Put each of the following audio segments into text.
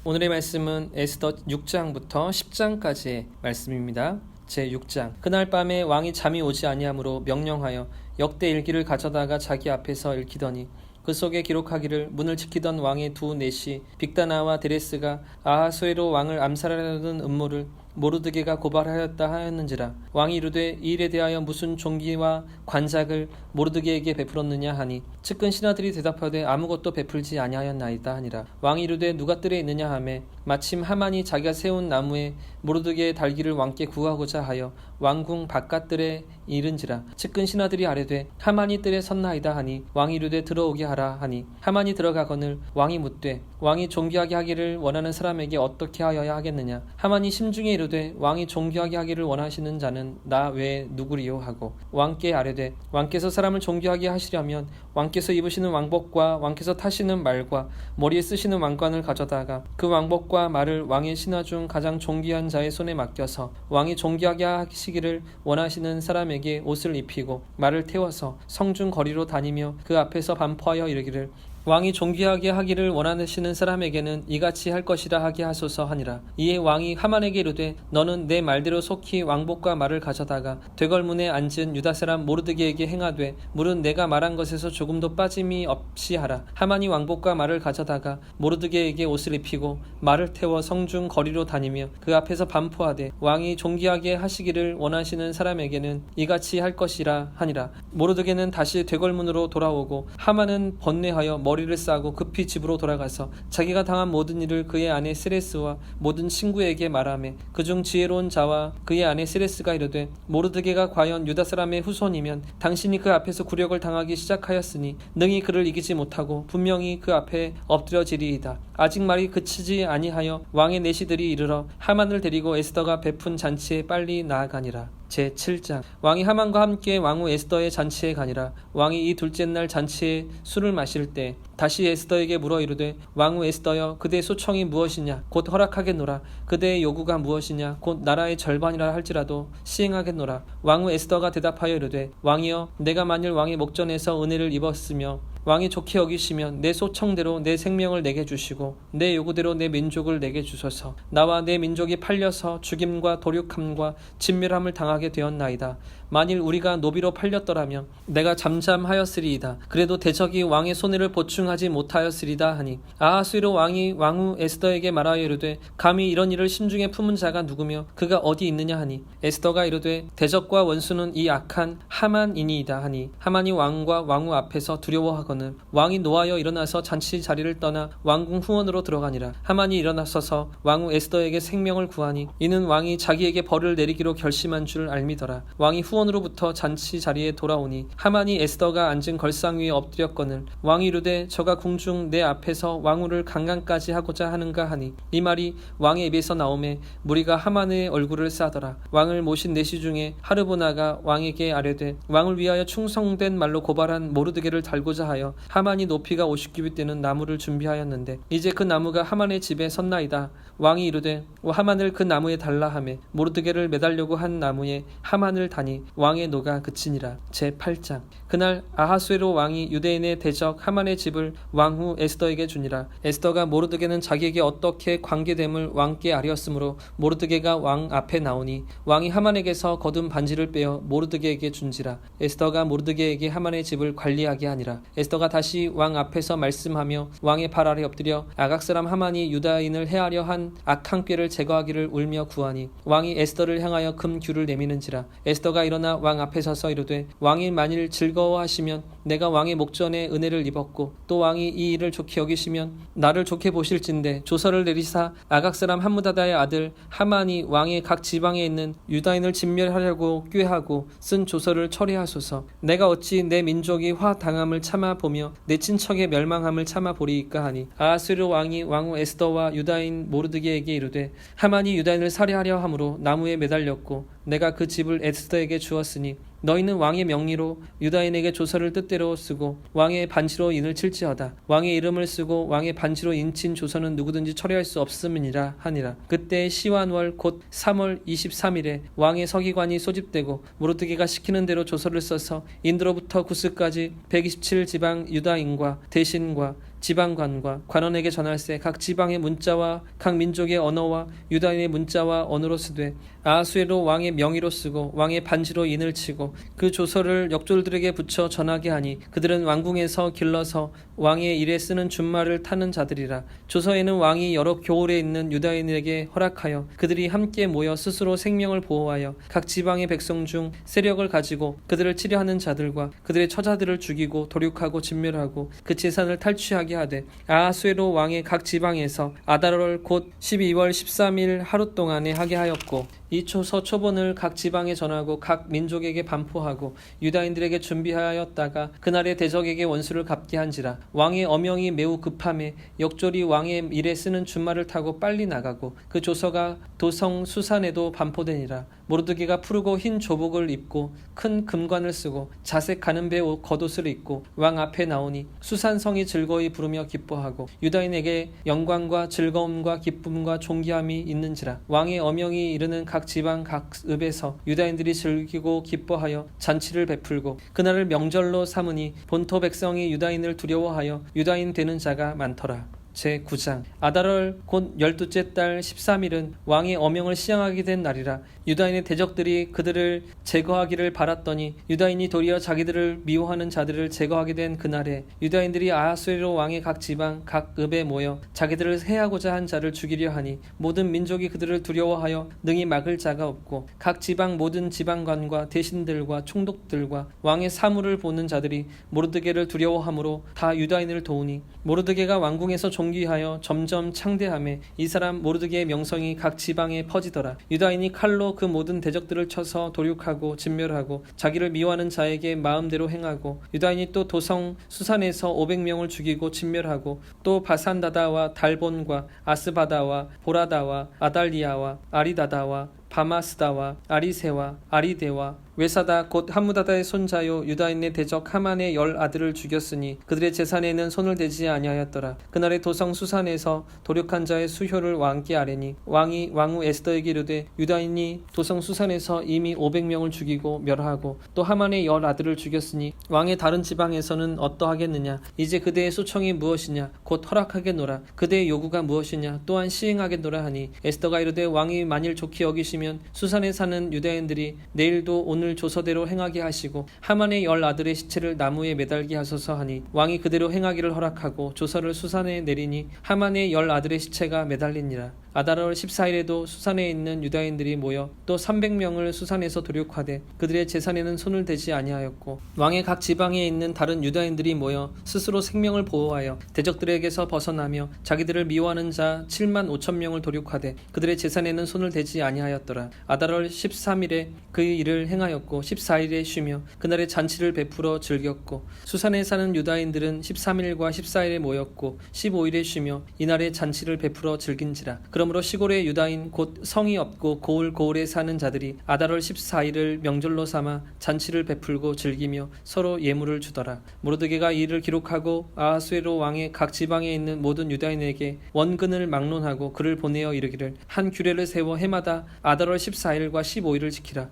오늘의 말씀은 에스더 6장부터 10장까지의 말씀입니다. 제6장. 그날 밤에 왕이 잠이 오지 아니하므로 명령하여 역대 일기를 가져다가 자기 앞에서 읽히더니 그 속에 기록하기를 문을 지키던 왕의 두 내시 빅다나와 데레스가 아하수에로 왕을 암살하려는 음모를 모르드게가 고발하였다 하였는지라. 왕이 이르되 이 일에 대하여 무슨 종기와 관작을 모르드게에게 베풀었느냐 하니 측근 신하들이 대답하되 아무것도 베풀지 아니하였나이다 하니라. 왕이 이르되 누가 뜰에 있느냐 하매 마침 하만이 자기가 세운 나무에 모르드게의 달기를 왕께 구하고자 하여 왕궁 바깥뜰에 이른지라. 측근 신하들이 아뢰되 하만이 뜰에 섰나이다 하니 왕이 이르되 들어오게 하라 하니 하만이 들어가거늘 왕이 묻되 왕이 존귀하게 하기를 원하는 사람에게 어떻게 하여야 하겠느냐. 하만이 심중에 이르되 왕이 존귀하게 하기를 원하시는 자는 나 외에 누구리요 하고 왕께 아뢰되 왕께서 사람을 존귀하게 하시려면 왕께서 입으시는 왕복과 왕께서 타시는 말과 머리에 쓰시는 왕관을 가져다가 그 왕복과 말을 왕의 신하 중 가장 존귀한 자의 손에 맡겨서 왕이 존귀하게 하시기를 원하시는 사람에게 옷을 입히고 말을 태워서 성중 거리로 다니며 그 앞에서 반포하여 이르기를 왕이 존귀하게 하기를 원하시는 사람에게는 이같이 할 것이라 하게 하소서 하니라. 이에 왕이 하만에게 이르되 너는 내 말대로 속히 왕복과 말을 가져다가 되걸문에 앉은 유다 사람 모르드게에게 행하되 물은 내가 말한 것에서 조금도 빠짐이 없이 하라. 하만이 왕복과 말을 가져다가 모르드게에게 옷을 입히고 말을 태워 성중 거리로 다니며 그 앞에서 반포하되 왕이 존귀하게 하시기를 원하시는 사람에게는 이같이 할 것이라 하니라. 모르드게는 다시 되걸문으로 돌아오고 하만은 번뇌하여 머리를 싸고 급히 집으로 돌아가서 자기가 당한 모든 일을 그의 아내 세레스와 모든 친구에게 말하며 그중 지혜로운 자와 그의 아내 세레스가 이르되 모르드게가 과연 유다 사람의 후손이면 당신이 그 앞에서 굴욕을 당하기 시작하였으니 능히 그를 이기지 못하고 분명히 그 앞에 엎드려지리이다. 아직 말이 그치지 아니하여 왕의 내시들이 이르러 하만을 데리고 에스더가 베푼 잔치에 빨리 나아가니라. 제7장. 왕이 하만과 함께 왕후 에스더의 잔치에 가니라. 왕이 이 둘째 날 잔치에 술을 마실 때 다시 에스더에게 물어 이르되 왕후 에스더여 그대의 소청이 무엇이냐 곧 허락하겠노라. 그대의 요구가 무엇이냐 곧 나라의 절반이라 할지라도 시행하겠노라. 왕후 에스더가 대답하여 이르되 왕이여 내가 만일 왕의 목전에서 은혜를 입었으며 왕이 좋게 여기시면 내 소청대로 내 생명을 내게 주시고 내 요구대로 내 민족을 내게 주소서. 나와 내 민족이 팔려서 죽임과 도륙함과 진멸함을 당하게 되었나이다. 만일 우리가 노비로 팔렸더라면 내가 잠잠하였으리이다. 그래도 대적이 왕의 손해를 보충하지 못하였으리다 하니 아하수에로 왕이 왕후 에스더에게 말하여 이르되 감히 이런 일을 심중에 품은 자가 누구며 그가 어디 있느냐 하니 에스더가 이르되 대적과 원수는 이 악한 하만이니이다 하니 하만이 왕과 왕후 앞에서 두려워하거늘 왕이 노하여 일어나서 잔치 자리를 떠나 왕궁 후원으로 들어가니라. 하만이 일어나서서 왕후 에스더에게 생명을 구하니 이는 왕이 자기에게 벌을 내리기로 결심한 줄 알미더라. 왕이 후원으로부터 잔치 자리에 돌아오니 하만이 에스더가 앉은 걸상 위에 엎드렸거늘 왕이 이르되 저가 궁중 내 앞에서 왕후를 강간까지 하고자 하는가 하니 이 말이 왕의 입에서 나오매 무리가 하만의 얼굴을 싸더라. 왕을 모신 내시 중에 하르보나가 왕에게 아뢰되 왕을 위하여 충성된 말로 고발한 모르드게를 달고자 하여 하만이 높이가 50규빗 되는 나무를 준비하였는데 이제 그 나무가 하만의 집에 섰나이다. 왕이 이르되 하만을 그 나무에 달라 하매 모르드게를 매달려고 한 나무에 하만을 다니 왕의 노가 그치니라. 제8장. 그날 아하수에로 왕이 유대인의 대적 하만의 집을 왕후 에스더에게 주니라. 에스더가 모르드게는 자기에게 어떻게 관계됨을 왕께 아뢰었으므로 모르드게가 왕 앞에 나오니 왕이 하만에게서 거둔 반지를 빼어 모르드게에게 준지라. 에스더가 모르드게에게 하만의 집을 관리하게 하니라. 에스더가 다시 왕 앞에서 말씀하며 왕의 발 아래 엎드려 아각 사람 하만이 유다인을 해하려 한 악한 꾀를 제거하기를 울며 구하니 왕이 에스더를 향하여 금규를 내미는지라. 에스더가 일어나 왕 앞에 서서 이르되 왕이 만일 즐거워하시면 내가 왕의 목전에 은혜를 입었고 또 왕이 이 일을 좋게 여기시면 나를 좋게 보실진대 조서를 내리사 아각 사람 함무다다의 아들 하만이 왕의 각 지방에 있는 유다인을 진멸하려고 꾀하고 쓴 조서를 처리하소서. 내가 어찌 내 민족이 화 당함을 참아 보며 내 친척의 멸망함을 참아 보리이까 하니 아하수에로 왕이 왕후 에스더와 유다인 모르드게에게 이르되 하만이 유다인을 살해하려 함으로 나무에 매달렸고 내가 그 집을 에스더에게 주었으니 너희는 왕의 명의로 유다인에게 조서를 뜻대로 쓰고 왕의 반지로 인을 칠지어다. 왕의 이름을 쓰고 왕의 반지로 인친 조서는 누구든지 처리할 수 없음이니라 하니라. 그때 시완월 곧 3월 23일에 왕의 서기관이 소집되고 모르드게가 시키는 대로 조서를 써서 인도로부터 구스까지 127지방 유다인과 대신과 지방관과 관원에게 전할세. 각 지방의 문자와 각 민족의 언어와 유다인의 문자와 언어로 쓰되 아하수에로 왕의 명의로 쓰고 왕의 반지로 인을 치고 그 조서를 역졸들에게 붙여 전하게 하니 그들은 왕궁에서 길러서 왕의 일에 쓰는 준말을 타는 자들이라. 조서에는 왕이 여러 교홀에 있는 유다인에게 허락하여 그들이 함께 모여 스스로 생명을 보호하여 각 지방의 백성 중 세력을 가지고 그들을 치려하는 자들과 그들의 처자들을 죽이고 도륙하고 진멸하고 그 재산을 탈취하게 하되 아하수에로 왕의 각 지방에서 아달월 곧 12월 13일 하루 동안에 하게 하였고 이 초서 초본을 각 지방에 전하고 각 민족에게 반포하고 유다인들에게 준비하였다가 그날의 대적에게 원수를 갚게 한지라. 왕의 어명이 매우 급함에 역졸이 왕의 일에 쓰는 준말을 타고 빨리 나가고 그 조서가 도성 수산에도 반포되니라. 모르드게가 푸르고 흰 조복을 입고 큰 금관을 쓰고 자색 가는 배 겉옷을 입고 왕 앞에 나오니 수산성이 즐거이 부르며 기뻐하고 유다인에게 영광과 즐거움과 기쁨과 존귀함이 있는지라. 왕의 어명이 이르는 각 지방 각 읍에서 유다인들이 즐기고 기뻐하여 잔치를 베풀고 그날을 명절로 삼으니 본토 백성이 유다인을 두려워하여 유다인 되는 자가 많더라. 제9장 아달월 곧 12째 달 13일은 왕의 어명을 시행하게 된 날이라. 유다인의 대적들이 그들을 제거하기를 바랐더니 유다인이 도리어 자기들을 미워하는 자들을 제거하게 된 그날에 유다인들이 아하수에로 왕의 각 지방 각 읍에 모여 자기들을 해하고자 한 자를 죽이려 하니 모든 민족이 그들을 두려워하여 능히 막을 자가 없고 각 지방 모든 지방관과 대신들과 총독들과 왕의 사물을 보는 자들이 모르드게를 두려워하므로 다 유다인을 도우니 모르드게가 왕궁에서 존귀하여 점점 창대하매 이 사람 모르드게의 명성이 각 지방에 퍼지더라. 유다인이 칼로 그 모든 대적들을 쳐서 도륙하고 진멸하고 자기를 미워하는 자에게 마음대로 행하고 유다인이 또 도성 수산에서 500명을 죽이고 진멸하고 또 바산다다와 달본과 아스바다와 보라다와 아달리아와 아리다다와 바마스다와 아리세와 아리데와 외사다 곧 함무다다의 손자요 유다인의 대적 하만의 10 아들을 죽였으니 그들의 재산에는 손을 대지 아니하였더라. 그날의 도성 수산에서 도륙한 자의 수효를 왕께 아뢰니 왕이 왕후 에스더에게 이르되 유다인이 도성 수산에서 이미 500명을 죽이고 멸하고 또 하만의 10 아들을 죽였으니 왕의 다른 지방에서는 어떠하겠느냐. 이제 그대의 소청이 무엇이냐. 곧 허락하겠노라. 그대의 요구가 무엇이냐. 또한 시행하겠노라 하니 에스더가 이르되 왕이 만일 좋게 여기시면 수산에 사는 유다인들이 내일도 오늘 조서대로 행하게 하시고 하만의 10 아들의 시체를 나무에 매달게 하소서 하니 왕이 그대로 행하기를 허락하고 조서를 수산에 내리니 하만의 10 아들의 시체가 매달리니라. 아달월 14일에도 수산에 있는 유다인들이 모여 또 300명을 수산에서 도륙하되 그들의 재산에는 손을 대지 아니하였고 왕의 각 지방에 있는 다른 유다인들이 모여 스스로 생명을 보호하여 대적들에게서 벗어나며 자기들을 미워하는 자 7만 5천 명을 도륙하되 그들의 재산에는 손을 대지 아니하였더라. 아달월 13일에 그 일을 행하였고 14일에 쉬며 그날의 잔치를 베풀어 즐겼고 수산에 사는 유다인들은 13일과 14일에 모였고 15일에 쉬며 이날의 잔치를 베풀어 즐긴지라. 그러므로 시골의 유다인 곧 성이 없고 고을에 사는 자들이 아달월 14일을 명절로 삼아 잔치를 베풀고 즐기며 서로 예물을 주더라. 모르드게가 이 일을 기록하고 아하수에로 왕의 각 지방에 있는 모든 유다인에게 원근을 막론하고 그를 보내어 이르기를 한 규례를 세워 해마다 아달월 14일과 15일을 지키라.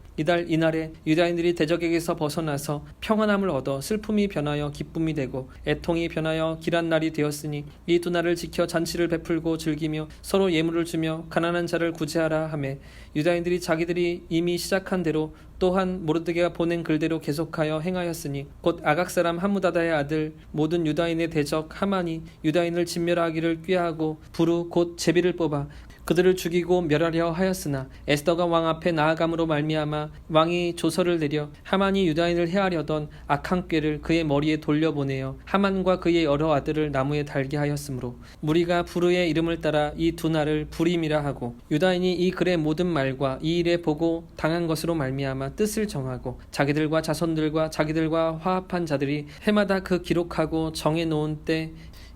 이날에 유다인들이 대적에게서 벗어나서 평안함을 얻어 슬픔이 변하여 기쁨이 되고 애통이 변하여 길한 날이 되었으니 이 두 날을 지켜 잔치를 베풀고 즐기며 서로 예물을 주며 가난한 자를 구제하라 하며 유다인들이 자기들이 이미 시작한 대로 또한 모르드게가 보낸 글대로 계속하여 행하였으니 곧 아각 사람 함무다다의 아들 모든 유다인의 대적 하만이 유다인을 진멸하기를 꾀하고 부르 곧 제비를 뽑아 그들을 죽이고 멸하려 하였으나 에스더가 왕 앞에 나아감으로 말미암아 왕이 조서를 내려 하만이 유다인을 해하려던 악한 꾀를 그의 머리에 돌려보내어 하만과 그의 여러 아들을 나무에 달게 하였으므로 무리가 부르의 이름을 따라 이 두 날을 부림이라 하고 유다인이 이 글의 모든 말과 이 일에 보고 당한 것으로 말미암아 뜻을 정하고 자기들과 자손들과 자기들과 화합한 자들이 해마다 그 기록하고 정해놓은 때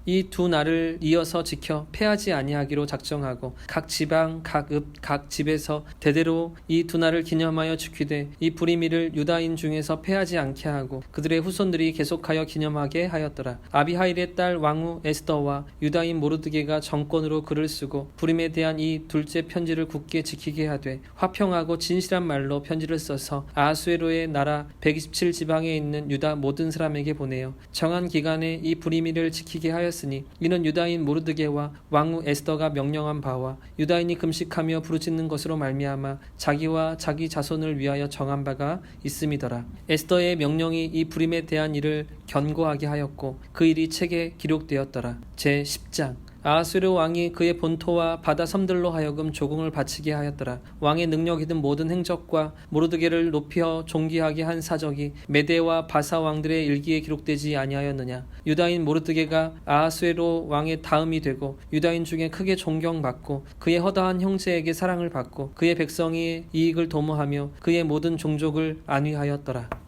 이 두 날을 이어서 지켜 패하지 아니하기로 작정하고 각 지방 각 읍 각 집에서 대대로 이 두 날을 기념하여 지키되 이 부리미를 유다인 중에서 패하지 않게 하고 그들의 후손들이 계속하여 기념하게 하였더라. 아비하일의 딸 왕후 에스더와 유다인 모르드게가 정권으로 글을 쓰고 부림에 대한 이 둘째 편지를 굳게 지키게 하되 화평하고 진실한 말로 편지를 써서 아하수에로의 나라 127지방에 있는 유다 모든 사람에게 보내어 정한 기간에 이 부리미를 지키게 하였으니 하였으니 이는 유다인 모르드게와 왕후 에스더가 명령한 바와 유다인이 금식하며 부르짖는 것으로 말미암아 자기와 자기 자손을 위하여 정한 바가 있음이더라. 에스더의 명령이 이 불임에 대한 일을 견고하게 하였고 그 일이 책에 기록되었더라. 제 10장. 아하수르 왕이 그의 본토와 바다 섬들로 하여금 조공을 바치게 하였더라. 왕의 능력이 든 모든 행적과 모르드게를 높여 존귀하게 한 사적이 메대와 바사 왕들의 일기에 기록되지 아니하였느냐. 유다인 모르드게가 아하수에로 왕의 다음이 되고 유다인 중에 크게 존경받고 그의 허다한 형제에게 사랑을 받고 그의 백성이 이익을 도모하며 그의 모든 종족을 안위하였더라.